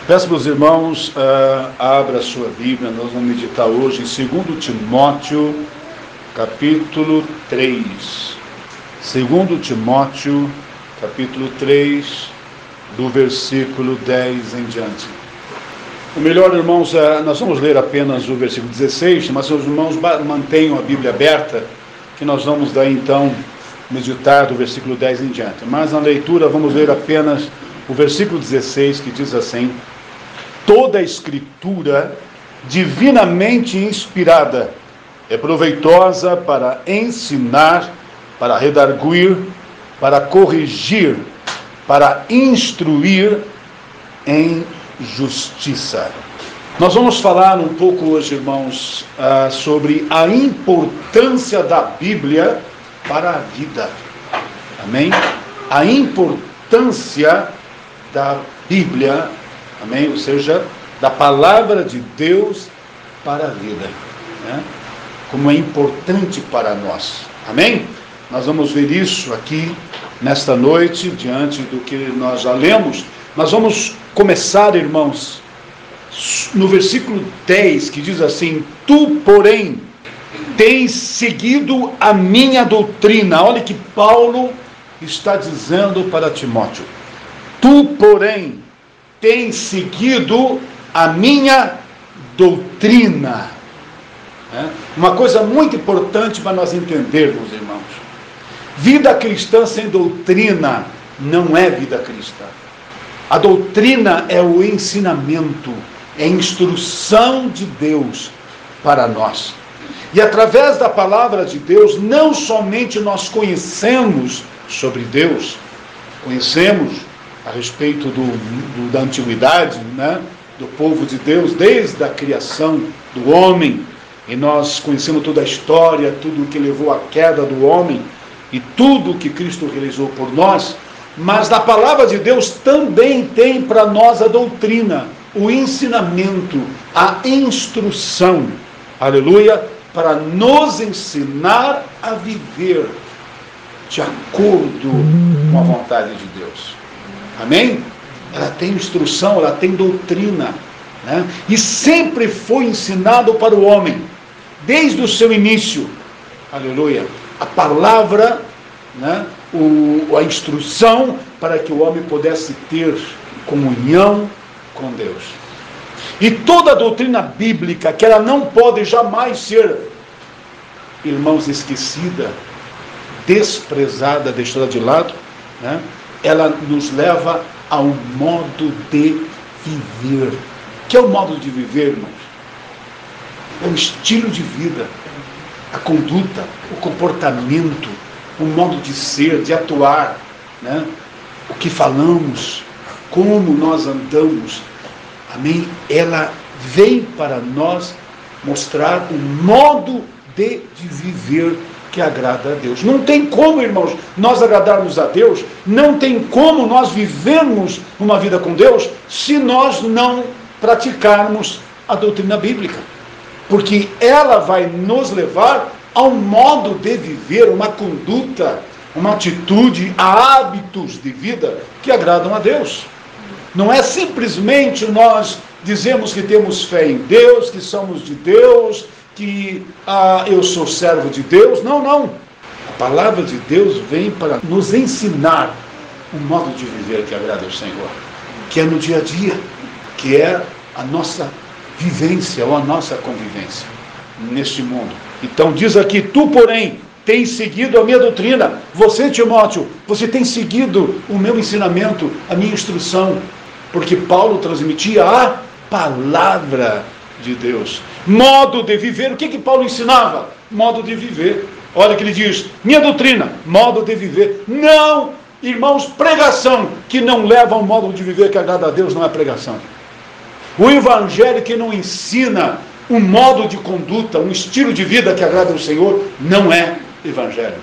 Peço para os irmãos, abra a sua Bíblia, nós vamos meditar hoje em 2 Timóteo, capítulo 3. 2 Timóteo, capítulo 3, do versículo 10 em diante. O melhor, irmãos, nós vamos ler apenas o versículo 16, mas os irmãos mantenham a Bíblia aberta, que nós vamos daí então meditar do versículo 10 em diante. Mas na leitura vamos ler apenas o versículo 16, que diz assim: toda a Escritura, divinamente inspirada, é proveitosa para ensinar, para redarguir, para corrigir, para instruir em justiça. Nós vamos falar um pouco hoje, irmãos, sobre a importância da Bíblia para a vida. Amém? A importância da Bíblia, amém? Ou seja, da palavra de Deus para a vida, né? Como é importante para nós. Amém? Nós vamos ver isso aqui nesta noite, diante do que nós já lemos. Nós vamos começar, irmãos, no versículo 10, que diz assim: tu, porém, tens seguido a minha doutrina. Olha que Paulo está dizendo para Timóteo. Tu, porém, tens seguido a minha doutrina. Uma coisa muito importante para nós entendermos, irmãos. Vida cristã sem doutrina não é vida cristã. A doutrina é o ensinamento, é a instrução de Deus para nós. E através da palavra de Deus, não somente nós conhecemos sobre Deus, conhecemos a respeito da antiguidade, né, do povo de Deus, desde a criação do homem, e nós conhecemos toda a história, tudo o que levou à queda do homem, e tudo o que Cristo realizou por nós, mas na palavra de Deus também tem para nós a doutrina, o ensinamento, a instrução, aleluia, para nos ensinar a viver de acordo com a vontade de Deus. Amém? Ela tem instrução, ela tem doutrina, né? E sempre foi ensinado para o homem, desde o seu início, aleluia, a palavra, né? A instrução para que o homem pudesse ter comunhão com Deus. E toda a doutrina bíblica, que ela não pode jamais ser, irmãos, esquecida, desprezada, deixada de lado, né? Ela nos leva ao modo de viver. O que é o modo de viver, irmãos? É o estilo de vida, a conduta, o comportamento, o modo de ser, de atuar, né? O que falamos, como nós andamos. Amém? Ela vem para nós mostrar o modo de viver que agrada a Deus. Não tem como, irmãos, nós agradarmos a Deus, não tem como nós vivermos uma vida com Deus, se nós não praticarmos a doutrina bíblica. Porque ela vai nos levar a um modo de viver, uma conduta, uma atitude, a hábitos de vida que agradam a Deus. Não é simplesmente nós dizemos que temos fé em Deus, que somos de Deus, que eu sou servo de Deus. Não, não. A palavra de Deus vem para nos ensinar um modo de viver que agrada ao Senhor, que é no dia a dia, que é a nossa vivência ou a nossa convivência neste mundo. Então diz aqui: tu, porém, tens seguido a minha doutrina. Você, Timóteo, você tem seguido o meu ensinamento, a minha instrução, porque Paulo transmitia a palavra de Deus. Modo de viver. O que Paulo ensinava? Modo de viver. Olha que ele diz: minha doutrina, modo de viver. Não, irmãos, pregação que não leva a um modo de viver que agrada a Deus não é pregação. O evangelho que não ensina um modo de conduta, um estilo de vida que agrada ao Senhor, não é evangelho.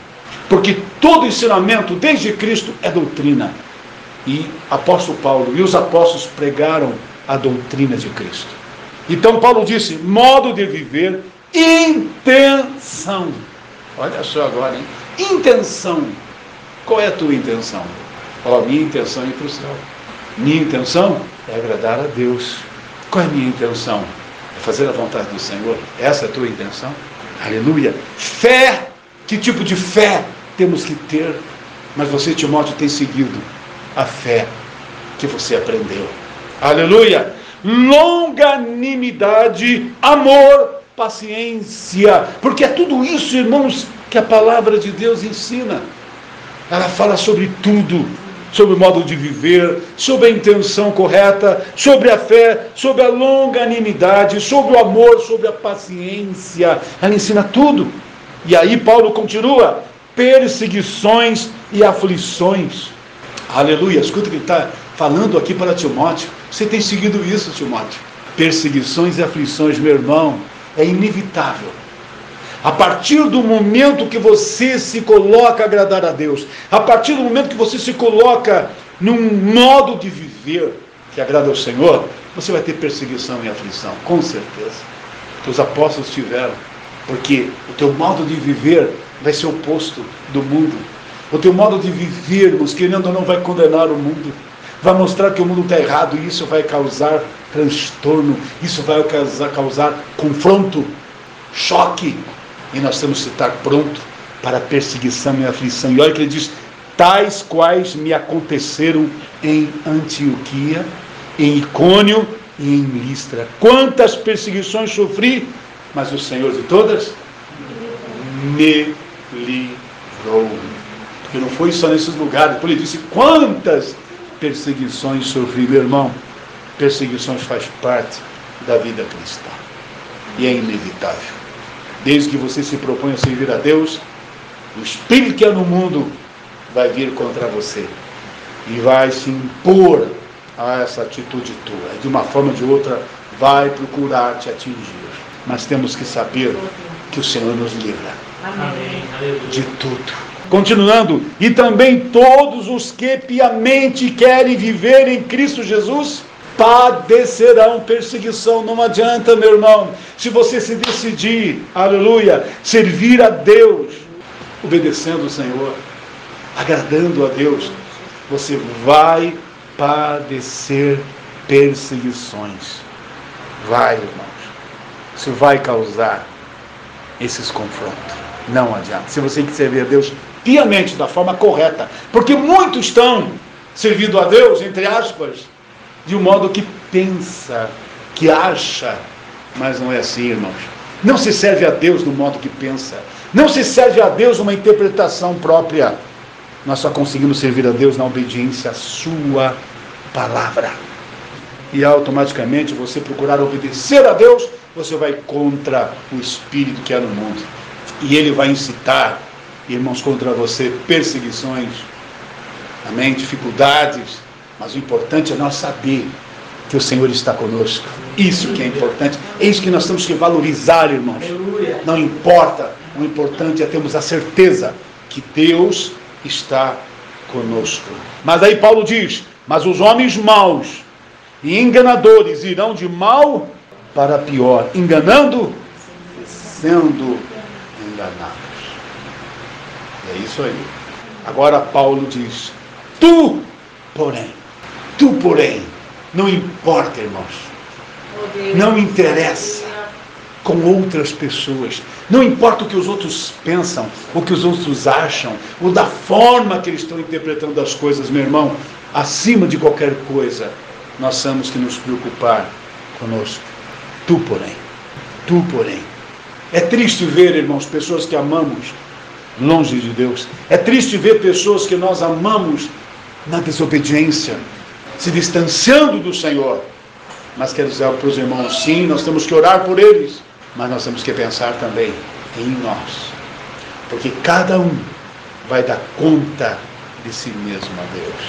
Porque todo ensinamento, desde Cristo, é doutrina. E apóstolo Paulo e os apóstolos pregaram a doutrina de Cristo. Então Paulo disse: modo de viver, intenção. Olha só agora, hein? Intenção. Qual é a tua intenção? Minha intenção é ir para o céu. Minha intenção é agradar a Deus. Qual é a minha intenção? É fazer a vontade do Senhor. Essa é a tua intenção? Aleluia. Fé. Que tipo de fé temos que ter? Mas você, Timóteo, tem seguido a fé que você aprendeu. Aleluia. Longanimidade, amor, paciência. Porque é tudo isso, irmãos, que a palavra de Deus ensina. Ela fala sobre tudo. Sobre o modo de viver, sobre a intenção correta, sobre a fé, sobre a longanimidade, sobre o amor, sobre a paciência. Ela ensina tudo. E aí Paulo continua: perseguições e aflições. Aleluia. Escuta o que ele está falando aqui para Timóteo. Você tem seguido isso, Timóteo? Perseguições e aflições, meu irmão, é inevitável. A partir do momento que você se coloca a agradar a Deus, a partir do momento que você se coloca num modo de viver que agrada ao Senhor, você vai ter perseguição e aflição, com certeza. Os apóstolos tiveram, porque o teu modo de viver vai ser oposto do mundo. O teu modo de viver, irmãos, querendo ou não, vai condenar o mundo. Vai mostrar que o mundo está errado e isso vai causar transtorno, isso vai causar confronto, choque. E nós temos que estar pronto para a perseguição e a aflição. E olha que ele diz: tais quais me aconteceram em Antioquia, em Icônio e em Listra. Quantas perseguições sofri, mas o Senhor de todas me livrou. Porque não foi só nesses lugares. Depois ele disse: quantas perseguições sofri, meu irmão. Perseguições faz parte da vida cristã. E é inevitável. Desde que você se propõe a servir a Deus, o espírito que há no mundo vai vir contra você e vai se impor a essa atitude tua. De uma forma ou de outra, vai procurar te atingir. Mas temos que saber que o Senhor nos livra de tudo. Continuando: e também todos os que piamente querem viver em Cristo Jesus padecerão perseguição. Não adianta, meu irmão, se você se decidir, aleluia, servir a Deus, obedecendo o Senhor, agradando a Deus, você vai padecer perseguições. Vai, irmãos, isso vai causar esses confrontos. Não adianta. Se você quer servir a Deus piamente, da forma correta, porque muitos estão servindo a Deus, entre aspas, de um modo que pensa, que acha, mas não é assim, irmãos. Não se serve a Deus do modo que pensa. Não se serve a Deus uma interpretação própria. Nós só conseguimos servir a Deus na obediência à sua palavra. E automaticamente você procurar obedecer a Deus, você vai contra o espírito que há no mundo. E ele vai incitar, irmãos, contra você perseguições, amém? Dificuldades. Mas o importante é nós saber que o Senhor está conosco. Isso que é importante. É isso que nós temos que valorizar, irmãos. Não importa. O importante é termos a certeza que Deus está conosco. Mas aí Paulo diz: mas os homens maus e enganadores irão de mal para pior, enganando e sendo enganados. É isso aí. Agora Paulo diz: tu, porém, não importa, irmãos, não interessa com outras pessoas, não importa o que os outros pensam, o que os outros acham, ou da forma que eles estão interpretando as coisas, meu irmão, acima de qualquer coisa, nós temos que nos preocupar conosco. Tu, porém, é triste ver, irmãos, pessoas que amamos longe de Deus, é triste ver pessoas que nós amamos na desobediência, se distanciando do Senhor. Mas quero dizer para os irmãos, sim, nós temos que orar por eles, mas nós temos que pensar também em nós, porque cada um vai dar conta de si mesmo a Deus.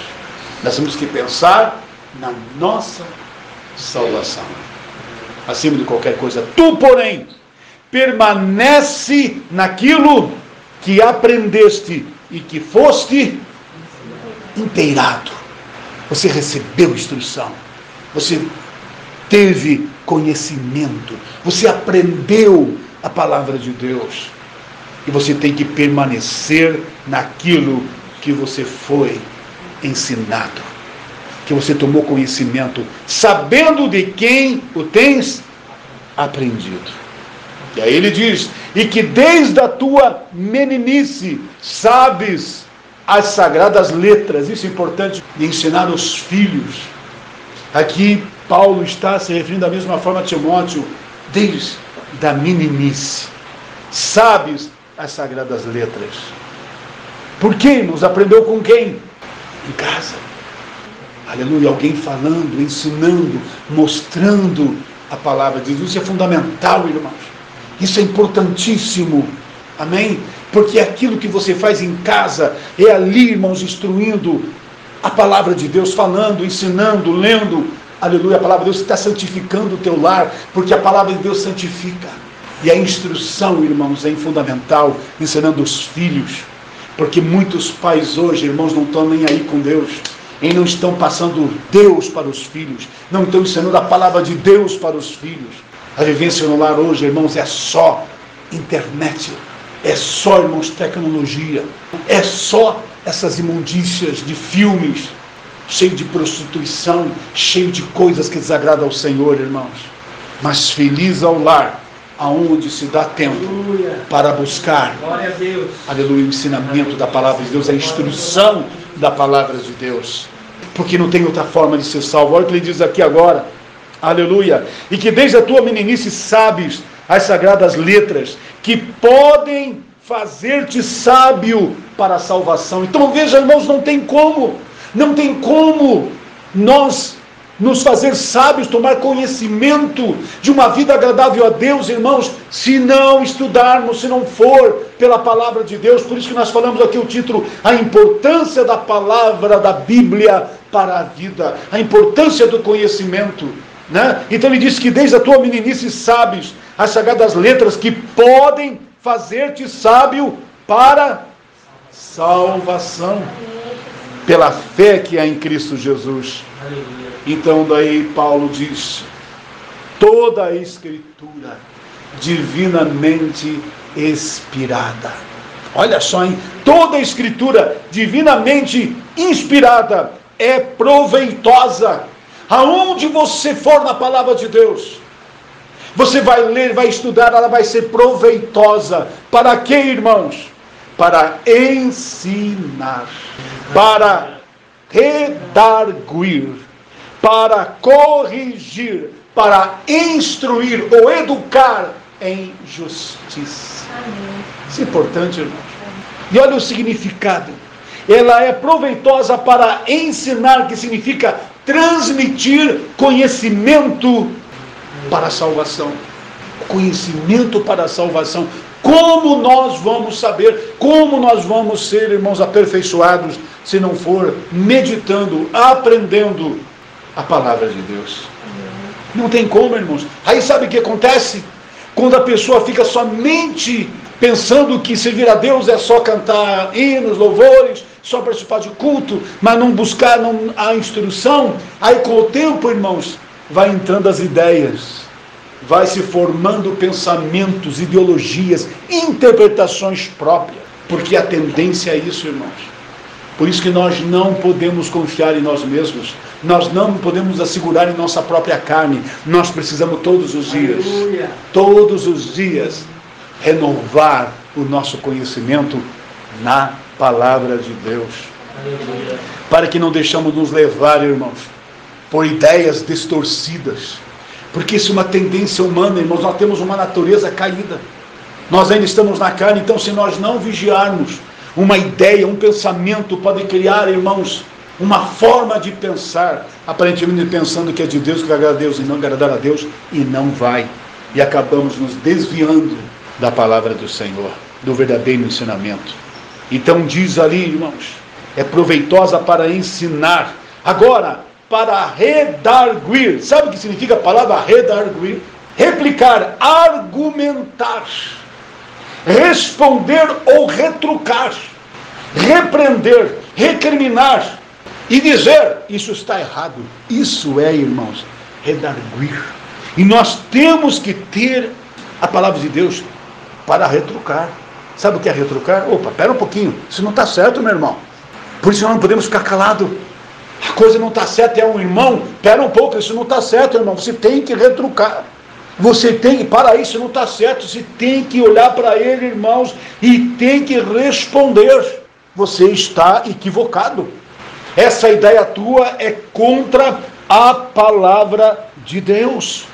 Nós temos que pensar na nossa salvação acima de qualquer coisa. Tu, porém, permanece naquilo que aprendeste e que foste inteirado. Você recebeu instrução, você teve conhecimento, você aprendeu a palavra de Deus, e você tem que permanecer naquilo que você foi ensinado. que você tomou conhecimento, sabendo de quem o tens aprendido. E aí ele diz, e que desde a tua meninice sabes as sagradas letras. Isso é importante de ensinar os filhos. Aqui Paulo está se referindo da mesma forma a Timóteo, desde a meninice sabes as sagradas letras. Por quê, irmãos? Aprendeu com quem? Em casa. Aleluia, alguém falando, ensinando, mostrando a palavra de Deus. Isso é fundamental, irmãos. Isso é importantíssimo. Amém? Porque aquilo que você faz em casa é ali, irmãos, instruindo a palavra de Deus, falando, ensinando, lendo. Aleluia, a palavra de Deus está santificando o teu lar, porque a palavra de Deus santifica. E a instrução, irmãos, é fundamental, ensinando os filhos. Porque muitos pais hoje, irmãos, não estão nem aí com Deus. E não estão passando Deus para os filhos. Não estão ensinando a palavra de Deus para os filhos. A vivência no lar hoje, irmãos, é só internet. É só, irmãos, tecnologia. É só essas imundícias de filmes, cheio de prostituição, cheio de coisas que desagradam ao Senhor, irmãos. Mas feliz ao lar, aonde se dá tempo para buscar, aleluia, o ensinamento da palavra de Deus, a instrução da palavra de Deus. Porque não tem outra forma de ser salvo. Olha o que ele diz aqui agora, aleluia. E que desde a tua meninice sabes as sagradas letras, que podem fazer-te sábio para a salvação. Então veja, irmãos, não tem como nós nos fazer sábios, tomar conhecimento de uma vida agradável a Deus, irmãos, se não estudarmos, se não for pela palavra de Deus. Por isso que nós falamos aqui o título, a importância da palavra da Bíblia para a vida, a importância do conhecimento, né? Então ele diz que desde a tua meninice sabes as sagradas letras que podem fazer-te sábio para salvação, pela fé que há em Cristo Jesus. Então daí Paulo diz, toda a Escritura divinamente inspirada. Olha só, hein? Toda a Escritura divinamente inspirada é proveitosa. Aonde você for na palavra de Deus, você vai ler, vai estudar, ela vai ser proveitosa. Para quê, irmãos? Para ensinar, para redarguir, para corrigir, para instruir ou educar em justiça. Isso é importante, irmãos. E olha o significado. Ela é proveitosa para ensinar, que significa transmitir conhecimento para a salvação. Conhecimento para a salvação. Como nós vamos saber, como nós vamos ser, irmãos, aperfeiçoados, se não for meditando, aprendendo a palavra de Deus? Não tem como, irmãos. Aí sabe o que acontece? Quando a pessoa fica somente pensando que servir a Deus é só cantar hinos, louvores, só participar de culto, mas não buscar a instrução, aí com o tempo, irmãos, vai entrando as ideias, vai se formando pensamentos, ideologias, interpretações próprias, porque a tendência é isso, irmãos. Por isso que nós não podemos confiar em nós mesmos, nós não podemos assegurar em nossa própria carne, nós precisamos todos os dias, renovar o nosso conhecimento na palavra de Deus. Aleluia. Para que não deixamos nos levar, irmãos, por ideias distorcidas, porque isso é uma tendência humana, irmãos. Nós temos uma natureza caída, nós ainda estamos na carne. Então, se nós não vigiarmos, uma ideia, um pensamento pode criar, irmãos, uma forma de pensar, aparentemente pensando que é de Deus, que vai agradar a Deus e não agradar a Deus, e não vai, e acabamos nos desviando da palavra do Senhor, do verdadeiro ensinamento. Então diz ali, irmãos, é proveitosa para ensinar. Agora, para redarguir. Sabe o que significa a palavra redarguir? Replicar, argumentar, responder ou retrucar, repreender, recriminar e dizer, isso está errado. Isso é, irmãos, redarguir. E nós temos que ter a palavra de Deus para retrucar. Sabe o que é retrucar? Opa, pera um pouquinho, isso não está certo, meu irmão. Por isso nós não podemos ficar calados. A coisa não está certa, é um irmão, espera um pouco, isso não está certo, irmão, você tem que retrucar. Você tem que, para isso não está certo, você tem que olhar para ele, irmãos, e tem que responder. Você está equivocado. Essa ideia tua é contra a palavra de Deus.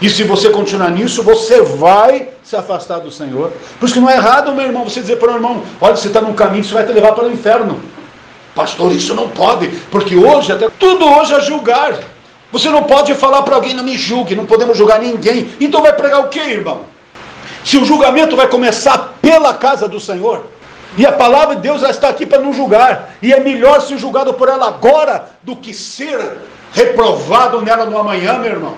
E se você continuar nisso, você vai se afastar do Senhor. Por isso que não é errado, meu irmão, você dizer para o irmão, olha, você está num caminho, isso vai te levar para o inferno. Pastor, isso não pode, porque hoje, até tudo hoje é julgar. Você não pode falar para alguém, não me julgue, não podemos julgar ninguém. Então vai pregar o quê, irmão? Se o julgamento vai começar pela casa do Senhor, e a palavra de Deus já está aqui para nos julgar, e é melhor ser julgado por ela agora, do que ser reprovado nela no amanhã, meu irmão.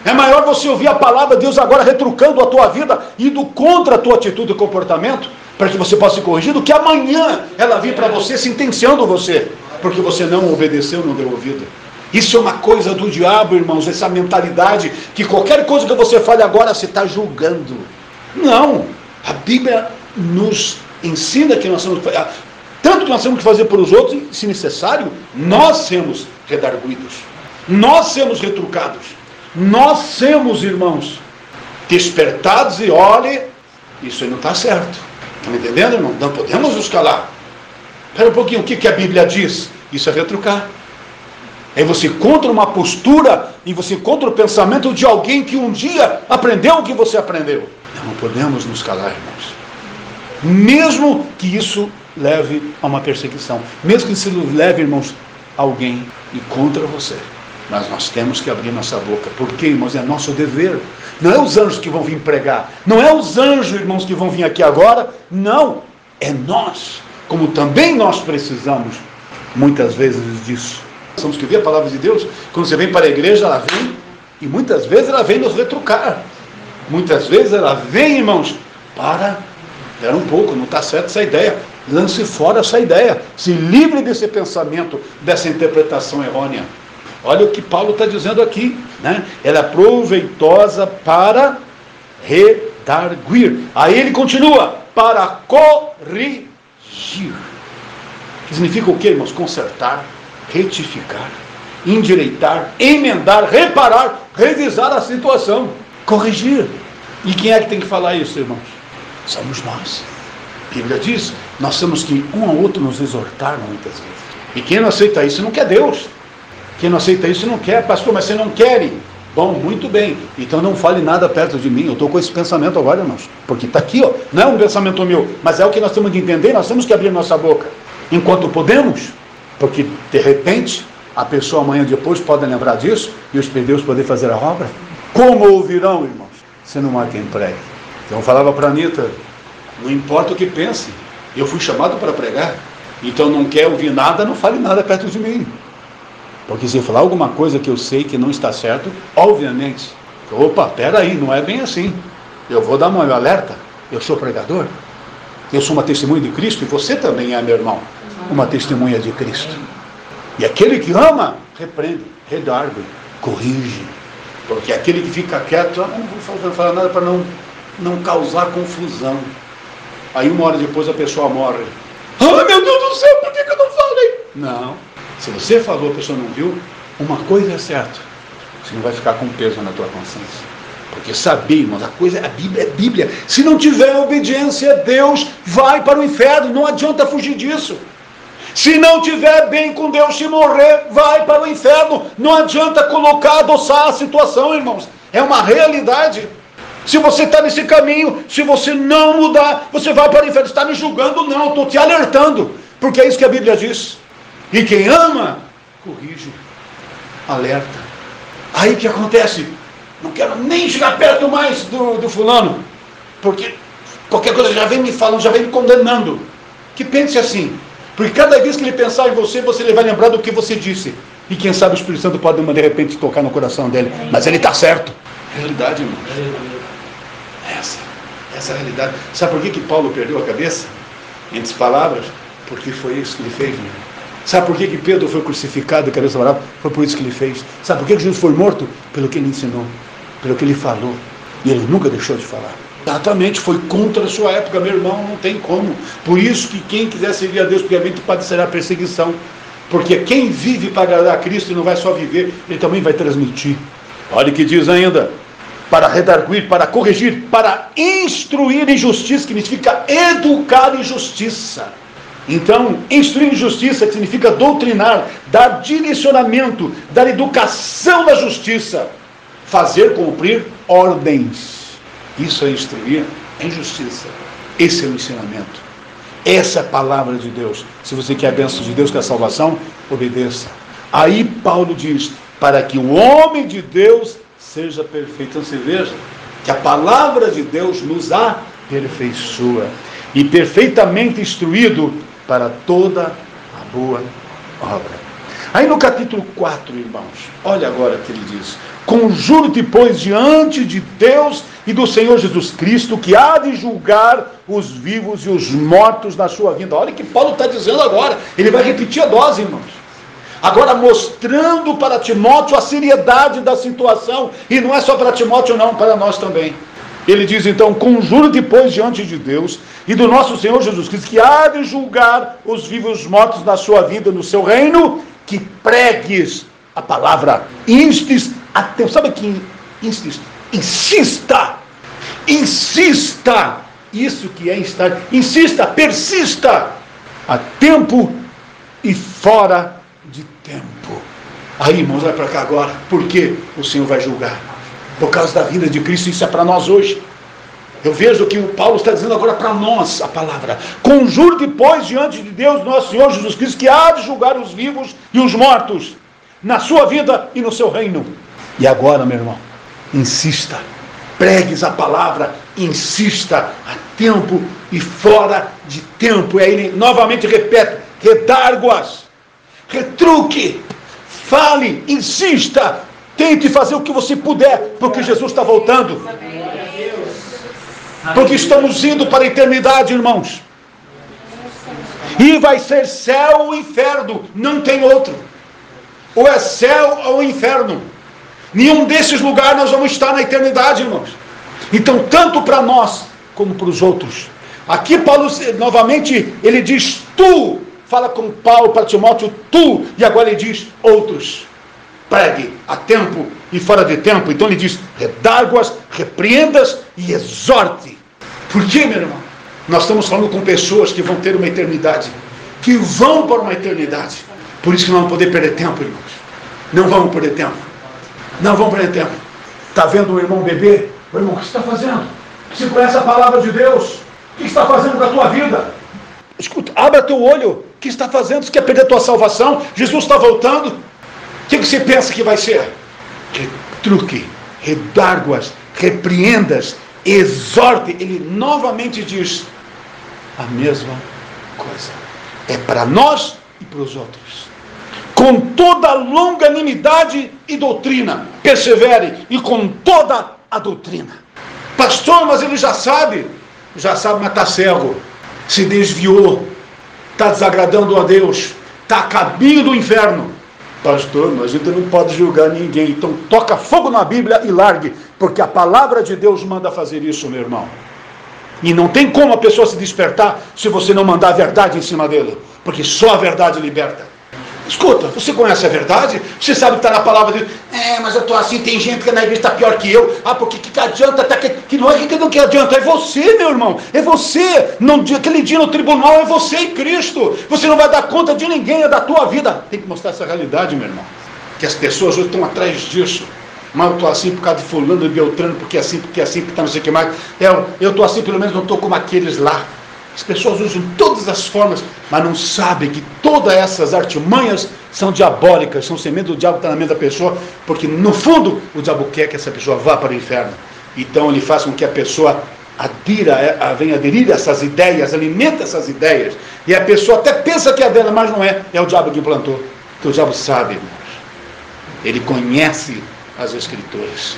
É maior você ouvir a palavra de Deus agora retrucando a tua vida, indo contra a tua atitude e comportamento, para que você possa se corrigir, do que amanhã ela vir para você sentenciando você, porque você não obedeceu, não deu ouvido. Isso é uma coisa do diabo, irmãos, essa mentalidade que qualquer coisa que você fale agora, você está julgando. Não, a Bíblia nos ensina que nós temos, tanto que nós temos que fazer por os outros, se necessário, nós sermos redarguidos, nós sermos retrucados, nós sermos, irmãos, despertados e olhe, isso aí não está certo. Estão entendendo, irmão? Não podemos nos calar. Espera um pouquinho, o que a Bíblia diz? Isso é retrucar. Aí você encontra uma postura e você encontra o pensamento de alguém que um dia aprendeu o que você aprendeu. Não podemos nos calar, irmãos. Mesmo que isso leve a uma perseguição. Mesmo que isso leve, irmãos, alguém e contra você. Mas nós temos que abrir nossa boca. Por quê, irmãos? É nosso dever. Não é os anjos que vão vir pregar. Não é os anjos, irmãos, que vão vir aqui agora. Não. É nós. Como também nós precisamos, muitas vezes, disso. Nós temos que ouvir a palavra de Deus. Quando você vem para a igreja, ela vem. E muitas vezes ela vem nos retrucar. Muitas vezes ela vem, irmãos, para... Espera um pouco, não está certa essa ideia. Lance fora essa ideia. Se livre desse pensamento, dessa interpretação errônea. Olha o que Paulo está dizendo aqui, né? Ela é proveitosa para redarguir. Aí ele continua, para corrigir. Que significa o quê, irmãos? Consertar, retificar, endireitar, emendar, reparar, revisar a situação. Corrigir. E quem é que tem que falar isso, irmãos? Somos nós. A Bíblia diz, nós temos que um ao outro nos exortar muitas vezes. E quem não aceita isso não quer Deus. Quem não aceita isso não quer, pastor, mas você não quer. Bom, muito bem. Então não fale nada perto de mim. Eu estou com esse pensamento agora, irmãos. Porque está aqui, ó. Não é um pensamento meu, mas é o que nós temos de entender. Nós temos que abrir nossa boca. Enquanto podemos, porque de repente, a pessoa amanhã depois pode lembrar disso e os pneus poder fazer a obra. Como ouvirão, irmãos, se não há quem pregue? Então eu falava para a Anitta, não importa o que pense, eu fui chamado para pregar. Então não quer ouvir nada, não fale nada perto de mim. Porque se eu falar alguma coisa que eu sei que não está certo, obviamente, opa, peraí, não é bem assim. Eu vou dar uma alerta, eu sou pregador, eu sou uma testemunha de Cristo, e você também é, meu irmão, uma testemunha de Cristo. E aquele que ama, repreende, redargue, corrige. Porque aquele que fica quieto, não vou falar nada para não causar confusão. Aí uma hora depois a pessoa morre. Ai, meu Deus do céu, por que eu não falei? Não. Se você falou, a pessoa não viu, uma coisa é certa. Você não vai ficar com peso na tua consciência. Porque sabemos, a coisa, a Bíblia é Bíblia. Se não tiver obediência a Deus, vai para o inferno. Não adianta fugir disso. Se não tiver bem com Deus, se morrer, vai para o inferno. Não adianta colocar, adoçar a situação, irmãos. É uma realidade. Se você está nesse caminho, se você não mudar, você vai para o inferno. Você está me julgando? Não, estou te alertando. Porque é isso que a Bíblia diz. E quem ama, corrige, alerta. Aí o que acontece? Não quero nem chegar perto mais do fulano. Porque qualquer coisa já vem me falando, já vem me condenando. Que pense assim. Porque cada vez que ele pensar em você, você vai lembrar do que você disse. E quem sabe o Espírito Santo pode de repente tocar no coração dele. Mas ele está certo. Realidade, irmão. Essa é a realidade. Sabe por que Paulo perdeu a cabeça? Entre palavras? Porque foi isso que ele fez, meu irmão. Sabe por que Pedro foi crucificado de cabeça para baixo? Foi por isso que ele fez. Sabe por que Jesus foi morto? Pelo que ele ensinou, pelo que ele falou. E ele nunca deixou de falar. Exatamente, foi contra a sua época, meu irmão, não tem como. Por isso que quem quiser servir a Deus piamente padecerá perseguição. Porque quem vive para agradar a Cristo não vai só viver, ele também vai transmitir. Olha o que diz ainda: para redarguir, para corrigir, para instruir em justiça, que significa educar em justiça. Então, instruir em justiça, que significa doutrinar, dar direcionamento, dar educação na justiça, fazer cumprir ordens. Isso é instruir em justiça. Esse é o ensinamento. Essa é a palavra de Deus. Se você quer a bênção de Deus, quer a salvação, obedeça. Aí Paulo diz: para que o homem de Deus seja perfeito. Então você veja que a palavra de Deus nos aperfeiçoa, e perfeitamente instruído para toda a boa obra. Aí no capítulo 4, irmãos, olha agora o que ele diz: conjuro-te, pois, diante de Deus e do Senhor Jesus Cristo, que há de julgar os vivos e os mortos na sua vinda. Olha o que Paulo está dizendo agora. Ele vai repetir a dose, irmãos. Agora mostrando para Timóteo a seriedade da situação. E não é só para Timóteo não, para nós também. Ele diz então: conjuro-te, pois, diante de Deus e do nosso Senhor Jesus Cristo, que há de julgar os vivos e os mortos na sua vida, no seu reino, que pregues a palavra, instes, sabe que instes? Insista, isso que é instar, insista, persista, a tempo e fora de tempo. Aí, irmãos, vai para cá agora, porque o Senhor vai julgar, por causa da vinda de Cristo. Isso é para nós hoje. Eu vejo que o Paulo está dizendo agora para nós a palavra: conjuro-te, pois, diante de Deus, nosso Senhor Jesus Cristo, que há de julgar os vivos e os mortos na sua vida e no seu reino. E agora, meu irmão, insista, pregues a palavra, insista, a tempo e fora de tempo. E aí ele novamente repete: redargue-as, retruque, fale, insista, tente fazer o que você puder, porque Jesus está voltando. Porque estamos indo para a eternidade, irmãos. E vai ser céu ou inferno, não tem outro. Ou é céu ou inferno. Nenhum desses lugares nós vamos estar na eternidade, irmãos. Então, tanto para nós como para os outros. Aqui Paulo, novamente, ele diz tu. Fala com Paulo para Timóteo, tu. E agora ele diz outros. Pregue a tempo e fora de tempo. Então ele diz: redargue-as, repreendas e exorte. Por quê, meu irmão? Nós estamos falando com pessoas que vão ter uma eternidade, que vão para uma eternidade. Por isso que não vamos poder perder tempo, irmãos. Não vamos perder tempo. Não vamos perder tempo. Está vendo o irmão beber? O irmão, o que você está fazendo? Você conhece a palavra de Deus? O que você está fazendo com a tua vida? Escuta, abra teu olho. O que você está fazendo? Você quer perder a tua salvação? Jesus está voltando? O que você pensa que vai ser? Retruque, redargue-as, repreendas, exorte. Ele novamente diz a mesma coisa. É para nós e para os outros. Com toda longanimidade e doutrina, persevere, e com toda a doutrina. Pastor, mas ele já sabe, mas está cego, se desviou, está desagradando a Deus, está a caminho do inferno. Pastor, mas a gente não pode julgar ninguém. Então toca fogo na Bíblia e largue, porque a palavra de Deus manda fazer isso, meu irmão. E não tem como a pessoa se despertar se você não mandar a verdade em cima dele, porque só a verdade liberta. Escuta, você conhece a verdade? Você sabe que está na palavra de Deus. Mas eu estou assim, tem gente que na igreja está pior que eu. Porque que adianta? Que não é que não adianta, é você, meu irmão. É você. Aquele dia no tribunal é você e Cristo. Você não vai dar conta de ninguém, é da tua vida. Tem que mostrar essa realidade, meu irmão. Que as pessoas hoje estão atrás disso. Mas eu estou assim por causa de fulano e Beltrano, porque é assim, porque está não sei o que mais. Eu estou assim, pelo menos não estou como aqueles lá. As pessoas usam todas as formas, mas não sabem que todas essas artimanhas são diabólicas, são semente do diabo que está na mente da pessoa, porque no fundo o diabo quer que essa pessoa vá para o inferno. Então ele faz com que a pessoa venha aderir a essas ideias, alimenta essas ideias, e a pessoa até pensa que é dela, mas não é, é o diabo que implantou. Porque o diabo sabe, irmãos, ele conhece as Escrituras.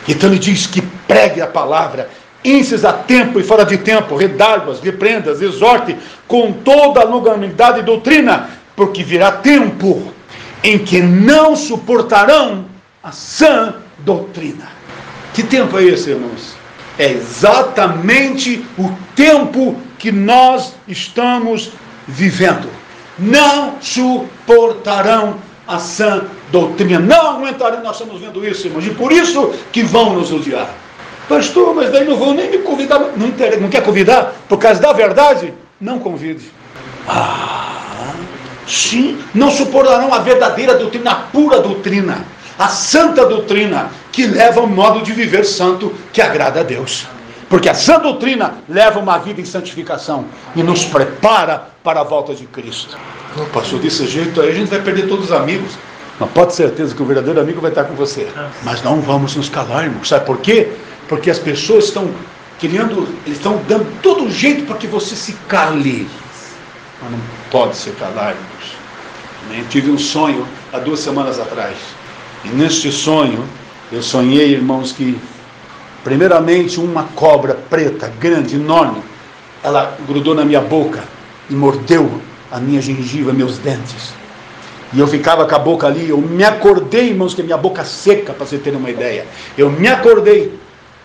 Então ele diz que pregue a palavra, insista a tempo e fora de tempo, redargue-as, repreendas, exorte com toda a longanimidade e doutrina, porque virá tempo em que não suportarão a sã doutrina. Que tempo é esse, irmãos? É exatamente o tempo que nós estamos vivendo. não suportarão a sã doutrina. Não aguentarão, nós estamos vendo isso, irmãos, e por isso que vão nos odiar. Pastor, mas daí não vão nem me convidar. Não quer convidar? Por causa da verdade? Não convide. Sim, não suportarão a verdadeira doutrina, a pura doutrina, a santa doutrina, que leva ao modo de viver santo que agrada a Deus. Porque a sã doutrina leva uma vida em santificação e nos prepara para a volta de Cristo. Pastor, desse jeito aí a gente vai perder todos os amigos. Não, pode ter certeza que o verdadeiro amigo vai estar com você. Mas não vamos nos calar, irmão. Sabe por quê? Porque as pessoas estão criando, eles estão dando todo jeito para que você se cale. Mas não pode se calar, irmãos. Eu tive um sonho há 2 semanas atrás. E neste sonho, eu sonhei, irmãos, que primeiramente uma cobra preta, grande, enorme, ela grudou na minha boca e mordeu a minha gengiva, meus dentes. E eu ficava com a boca ali, eu me acordei, irmãos, que a minha boca seca, para você ter uma ideia. Eu me acordei,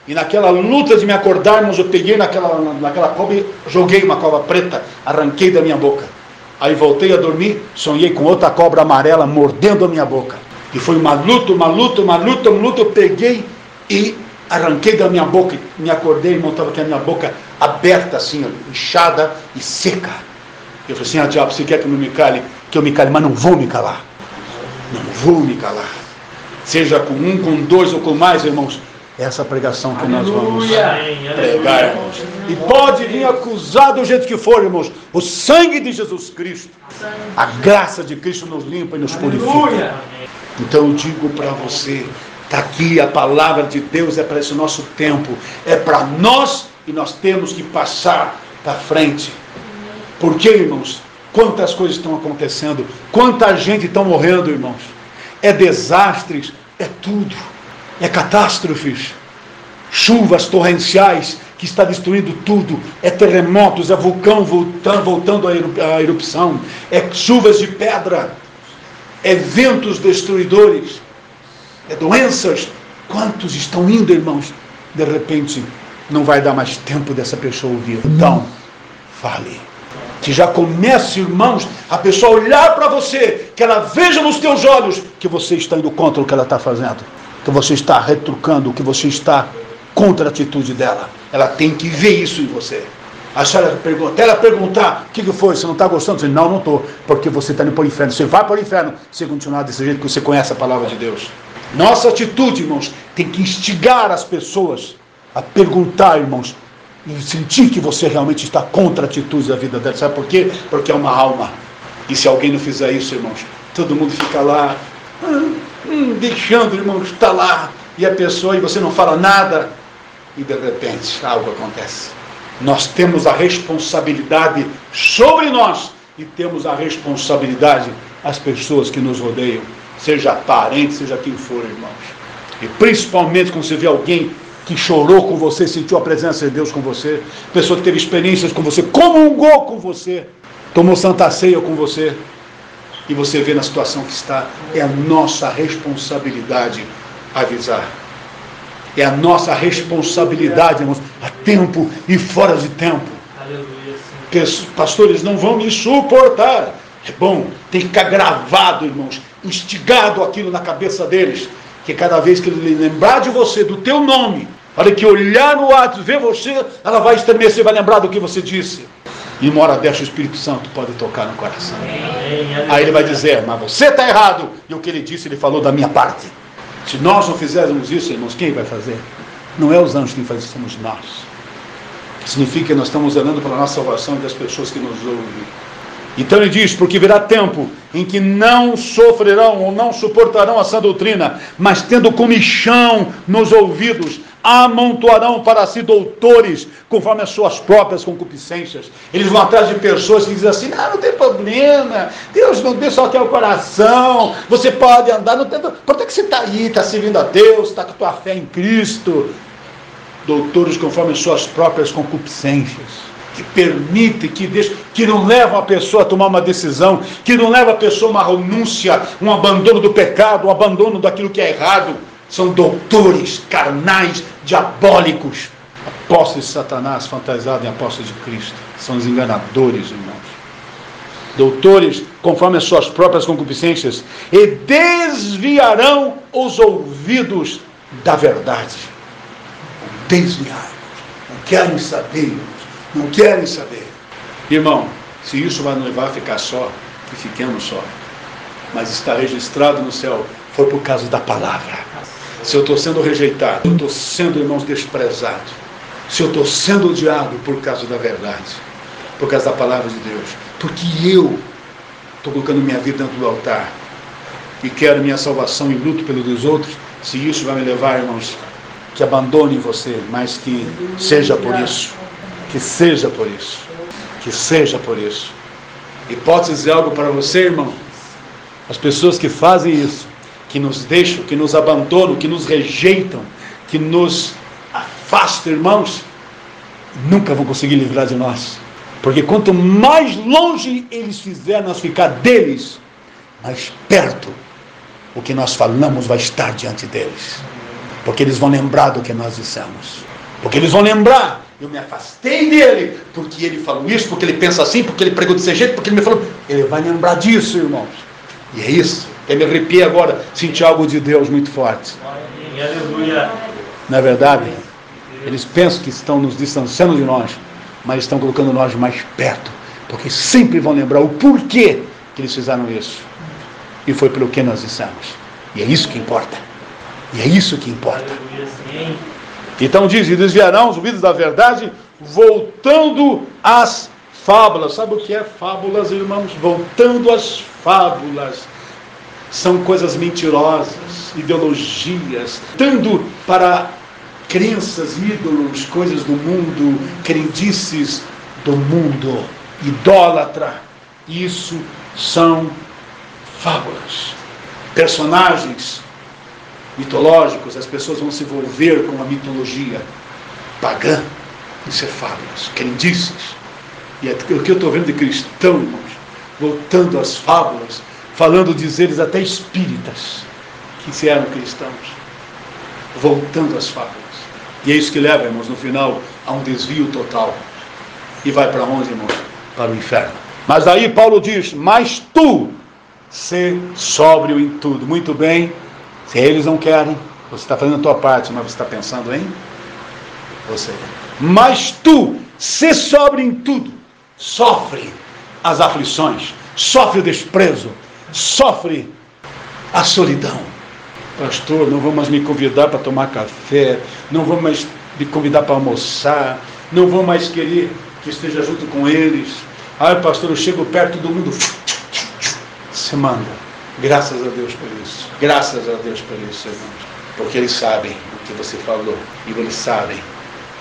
e naquela luta de me acordar, irmãos, eu peguei naquela cobra e joguei uma cobra preta, arranquei da minha boca. Aí voltei a dormir, sonhei com outra cobra amarela mordendo a minha boca. E foi uma luta, eu peguei e arranquei da minha boca, me acordei, irmão, estava com a minha boca aberta assim, inchada e seca. Eu falei assim, diabo, você quer que eu me cale? Que eu me cale, mas não vou me calar. Não vou me calar. Seja com 1, com 2 ou com mais, irmãos, é essa pregação que nós vamos pregar, irmãos. E pode vir acusar do jeito que for, irmãos. O sangue de Jesus Cristo, a graça de Cristo nos limpa e nos purifica. Então eu digo para você, está aqui a palavra de Deus, é para esse nosso tempo, é para nós e nós temos que passar para frente. Porque, irmãos, quantas coisas estão acontecendo, quanta gente está morrendo, irmãos. É desastres, é tudo, é catástrofes, chuvas torrenciais que está destruindo tudo, é terremotos, é vulcão voltando à erupção, é chuvas de pedra, é ventos destruidores, é doenças. Quantos estão indo, irmãos? De repente, não vai dar mais tempo dessa pessoa ouvir. Então, fale. Que já comece, irmãos, a pessoa olhar para você, que ela veja nos teus olhos que você está indo contra o que ela está fazendo, que você está retrucando, que você está contra a atitude dela. Ela tem que ver isso em você. Até ela perguntar, o que foi? Você não está gostando? Você diz, não estou, porque você está indo para o inferno. Você vai para o inferno se continuar desse jeito que você conhece a palavra de Deus. Nossa atitude, irmãos, tem que instigar as pessoas a perguntar, irmãos, e sentir que você realmente está contra a atitude da vida dela. Sabe por quê? Porque é uma alma. E se alguém não fizer isso, irmãos, todo mundo fica lá, deixando, irmãos, está lá, e a pessoa, e você não fala nada, e de repente algo acontece. Nós temos a responsabilidade sobre nós, e temos a responsabilidade às pessoas que nos rodeiam, seja parente, seja quem for, irmãos. E principalmente quando você vê alguém que chorou com você, sentiu a presença de Deus com você, pessoa que teve experiências com você, comungou com você, tomou santa ceia com você, e você vê na situação que está, é a nossa responsabilidade avisar. É a nossa responsabilidade, irmãos, a tempo e fora de tempo. Pastores não vão me suportar. É bom, tem que ficar gravado, irmãos, instigado aquilo na cabeça deles, que cada vez que ele lembrar de você, do teu nome, olha que olhar no ato, ver você, ela vai estremecer, vai lembrar do que você disse. E uma hora dessa o Espírito Santo pode tocar no coração. Aí ele vai dizer, mas você está errado. E o que ele disse, ele falou da minha parte. Se nós não fizermos isso, irmãos, quem vai fazer? Não é os anjos quem faz isso, somos nós. Significa que nós estamos olhando para a nossa salvação e das pessoas que nos ouvem. Então ele diz, porque virá tempo em que não sofrerão ou não suportarão a sã doutrina, mas tendo comichão nos ouvidos, amontoarão para si doutores, conforme as suas próprias concupiscências. Eles vão atrás de pessoas que dizem assim, não tem problema, Deus não Deus só quer o coração, você pode andar, não tem, por que você está aí, está servindo a Deus, está com a tua fé em Cristo? Doutores conforme as suas próprias concupiscências, que permitem, que não levam a pessoa a tomar uma decisão, que não levam a pessoa a uma renúncia, um abandono do pecado, um abandono daquilo que é errado. São doutores carnais, diabólicos, apóstolos de Satanás, fantasiados em apóstolos de Cristo. São os enganadores, irmãos. doutores conforme as suas próprias concupiscências, e desviarão os ouvidos da verdade. Desviar. Não querem saber, não querem saber. Irmão, se isso vai nos levar a ficar só, que fiquemos só. Mas está registrado no céu, foi por causa da palavra. Se eu estou sendo rejeitado, eu estou sendo, irmãos, desprezado. Se eu estou sendo odiado por causa da verdade, por causa da palavra de Deus, porque eu estou colocando minha vida dentro do altar e quero minha salvação e luto pelo dos outros, se isso vai me levar, irmãos, que abandone você, mas que seja por isso. Que seja por isso. Que seja por isso. E posso dizer algo para você, irmão? As pessoas que fazem isso, que nos deixam, que nos abandonam, que nos rejeitam, que nos afastam, irmãos, nunca vão conseguir livrar de nós. Porque quanto mais longe eles fizerem nós ficar deles, mais perto o que nós falamos vai estar diante deles. Porque eles vão lembrar do que nós dissemos. Porque eles vão lembrar, eu me afastei dele, porque ele falou isso, porque ele pensa assim, porque ele pregou desse jeito, porque ele me falou. Ele vai lembrar disso, irmãos. E é isso. Eu me arrepiei agora, senti algo de Deus muito forte. Aleluia. Na é verdade, eles pensam que estão nos distanciando de nós, mas estão colocando nós mais perto, porque sempre vão lembrar o porquê que eles fizeram isso. E foi pelo que nós dissemos. E é isso que importa. E é isso que importa. Então diz, e desviarão os ouvidos da verdade, voltando às fábulas. Sabe o que é fábulas, irmãos? Voltando às fábulas. São coisas mentirosas, ideologias, tanto para crenças, ídolos, coisas do mundo, crendices do mundo, idólatra. Isso são fábulas. Personagens mitológicos, as pessoas vão se envolver com a mitologia pagã. Isso é fábulas, crendices. E o que eu estou vendo de cristão, irmãos, voltando às fábulas, falando dizeres até espíritas, que se eram cristãos, voltando às fábulas. E é isso que leva, irmãos, no final, a um desvio total. E vai para onde, irmãos? Para o inferno. Mas aí Paulo diz, mas tu, sê sóbrio em tudo. Muito bem, se eles não querem, você está fazendo a tua parte, mas você está pensando em você. Mas tu, sê sóbrio em tudo. Sofre as aflições, sofre o desprezo, sofre a solidão. Pastor, não vão mais me convidar para tomar café, não vão mais me convidar para almoçar, não vão mais querer que esteja junto com eles. Ai, pastor, eu chego perto do mundo. Você manda. Graças a Deus por isso. Graças a Deus por isso, irmãos. Porque eles sabem o que você falou. E eles sabem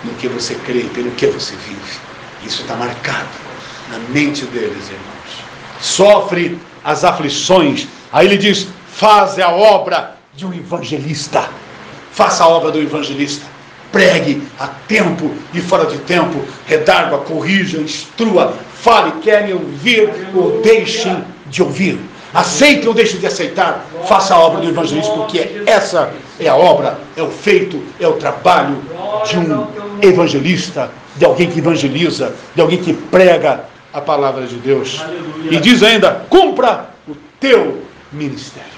no que você crê, pelo que você vive. Isso está marcado na mente deles, irmãos. Sofre as aflições. Aí ele diz, faz a obra de um evangelista. Faça a obra do evangelista. Pregue a tempo e fora de tempo. Redarga, corrija, instrua. Fale, querem ouvir ou deixem de ouvir. Aceitem ou deixem de aceitar. Faça a obra do evangelista, porque essa é a obra, é o feito, é o trabalho de um evangelista, de alguém que evangeliza, de alguém que prega a palavra de Deus. Aleluia. E diz ainda, cumpra o teu ministério.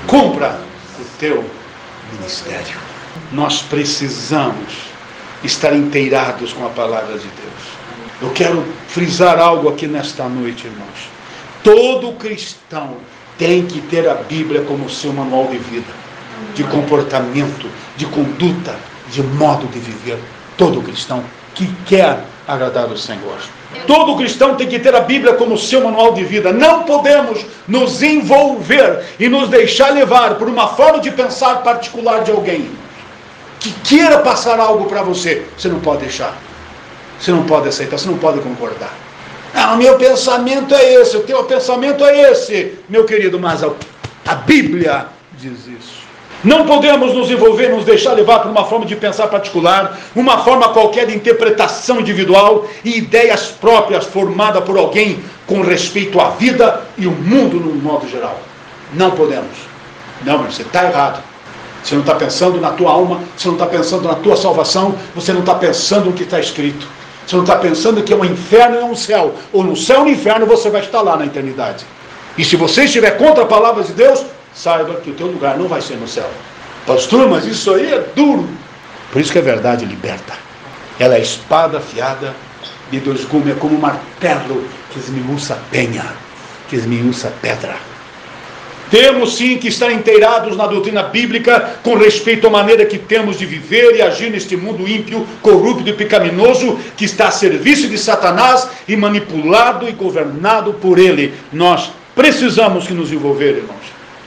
Cumpra o teu ministério. Nós precisamos estar inteirados com a palavra de Deus. Eu quero frisar algo aqui nesta noite, irmãos. Todo cristão tem que ter a Bíblia como seu manual de vida, de comportamento, de conduta, de modo de viver. Todo cristão que quer agradar o Senhor. Todo cristão tem que ter a Bíblia como seu manual de vida. Não podemos nos envolver e nos deixar levar por uma forma de pensar particular de alguém que queira passar algo para você. Você não pode deixar. Você não pode aceitar, você não pode concordar. Não, o meu pensamento é esse, o teu pensamento é esse, meu querido, mas a Bíblia diz isso. Não podemos nos envolver, nos deixar levar por uma forma de pensar particular, uma forma qualquer de interpretação individual e ideias próprias formadas por alguém com respeito à vida e o mundo no modo geral. Não podemos. Não, mas você está errado. Você não está pensando na tua alma, você não está pensando na tua salvação, você não está pensando no que está escrito. Você não está pensando que é um inferno e é um céu. Ou no céu ou no inferno você vai estar lá na eternidade. E se você estiver contra a palavra de Deus, saiba que o teu lugar não vai ser no céu. Pastor, mas isso aí é duro. Por isso que a verdade liberta. Ela é espada afiada de dois gumes, é como um martelo que esmiuça a penha, que esmiuça a pedra. Temos sim que estar inteirados na doutrina bíblica com respeito à maneira que temos de viver e agir neste mundo ímpio, corrupto e pecaminoso que está a serviço de Satanás e manipulado e governado por ele. Nós precisamos que nos envolver, irmãos,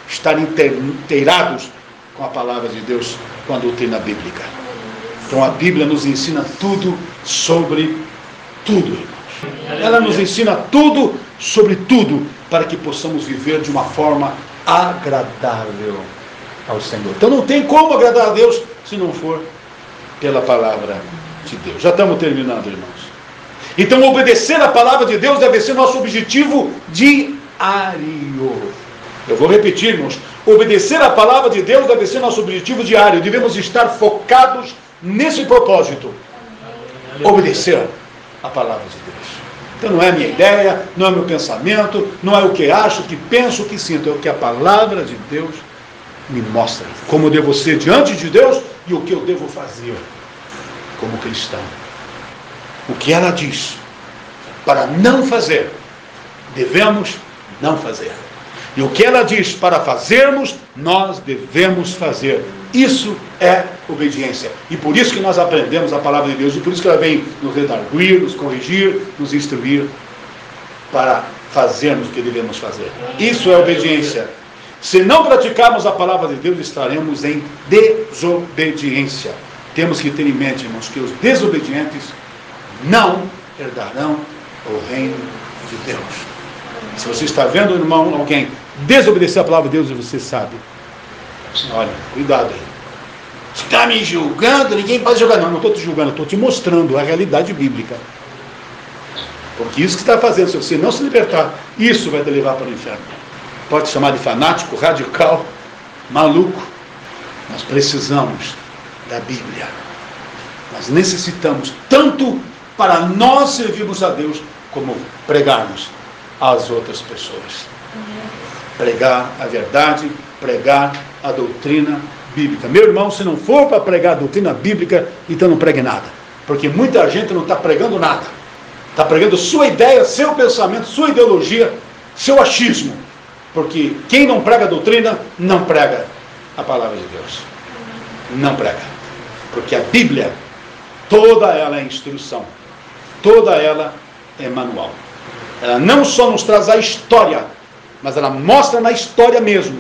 estar inteirados com a palavra de Deus, com a doutrina bíblica. Então a Bíblia nos ensina tudo sobre tudo, irmãos. Ela nos ensina tudo sobre tudo para que possamos viver de uma forma agradável ao Senhor. Então não tem como agradar a Deus se não for pela palavra de Deus. Já estamos terminando, irmãos. Então obedecer a palavra de Deus deve ser nosso objetivo diário. Eu vou repetir, irmãos. Obedecer a palavra de Deus deve ser nosso objetivo diário. Devemos estar focados nesse propósito. Obedecer a palavra de Deus. Então não é minha ideia, não é meu pensamento, não é o que acho, o que penso, o que sinto. É o que a palavra de Deus me mostra. Como eu devo ser diante de Deus e o que eu devo fazer como cristão. O que ela diz para não fazer, devemos não fazer. E o que ela diz para fazermos, nós devemos fazer. Isso é obediência. E por isso que nós aprendemos a palavra de Deus. E por isso que ela vem nos redarguir, nos corrigir, nos instruir para fazermos o que devemos fazer. Isso é obediência. Se não praticarmos a palavra de Deus, estaremos em desobediência. Temos que ter em mente, irmãos, que os desobedientes não herdarão o reino de Deus. Se você está vendo, irmão, alguém desobedecer a palavra de Deus, você sabe. Olha, cuidado aí. Você está me julgando? Ninguém pode julgar. Não estou te julgando, estou te mostrando a realidade bíblica. Porque isso que você está fazendo, se você não se libertar, isso vai te levar para o inferno. Pode chamar de fanático, radical, maluco. Nós precisamos da Bíblia. Nós necessitamos tanto para nós servirmos a Deus, como pregarmos às outras pessoas. Pregar a verdade, pregar a doutrina bíblica. Meu irmão, se não for para pregar a doutrina bíblica, então não pregue nada. Porque muita gente não está pregando nada. Está pregando sua ideia, seu pensamento, sua ideologia, seu achismo. Porque quem não prega a doutrina, não prega a palavra de Deus. Não prega. Porque a Bíblia, toda ela é instrução. Toda ela é manual. Ela não só nos traz a história, mas ela mostra na história mesmo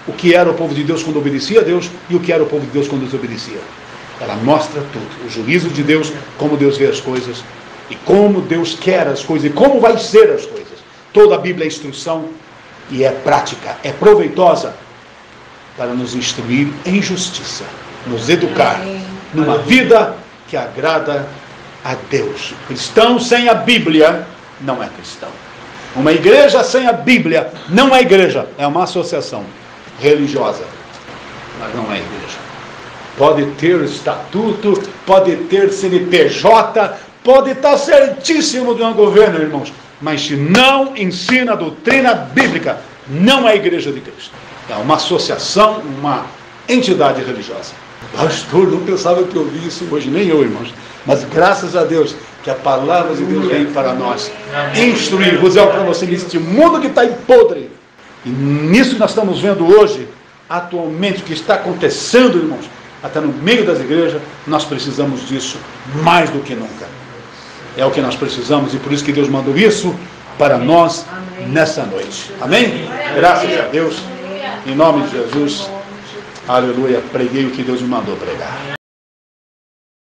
o que era o povo de Deus quando obedecia a Deus e o que era o povo de Deus quando desobedecia. Ela mostra tudo, o juízo de Deus, como Deus vê as coisas e como Deus quer as coisas e como vai ser as coisas. Toda a Bíblia é instrução e é prática, é proveitosa para nos instruir em justiça, nos educar numa vida que agrada a Deus. Cristão sem a Bíblia não é cristão. Uma igreja sem a Bíblia não é igreja, é uma associação religiosa, mas não é igreja. Pode ter estatuto, pode ter CNPJ, pode estar certíssimo de um governo, irmãos, mas se não ensina a doutrina bíblica, não é igreja de Cristo. É uma associação, uma entidade religiosa. Pastor, não pensava que eu ouvia isso hoje, nem eu, irmãos. Mas graças a Deus, que a palavra de Deus vem para nós instruir. Vou dizer para você, neste mundo que está em podre, e nisso que nós estamos vendo hoje, atualmente, o que está acontecendo, irmãos, até no meio das igrejas, nós precisamos disso mais do que nunca. É o que nós precisamos e por isso que Deus mandou isso para nós nessa noite. Amém? Graças a Deus. Em nome de Jesus. Aleluia. Preguei o que Deus me mandou pregar.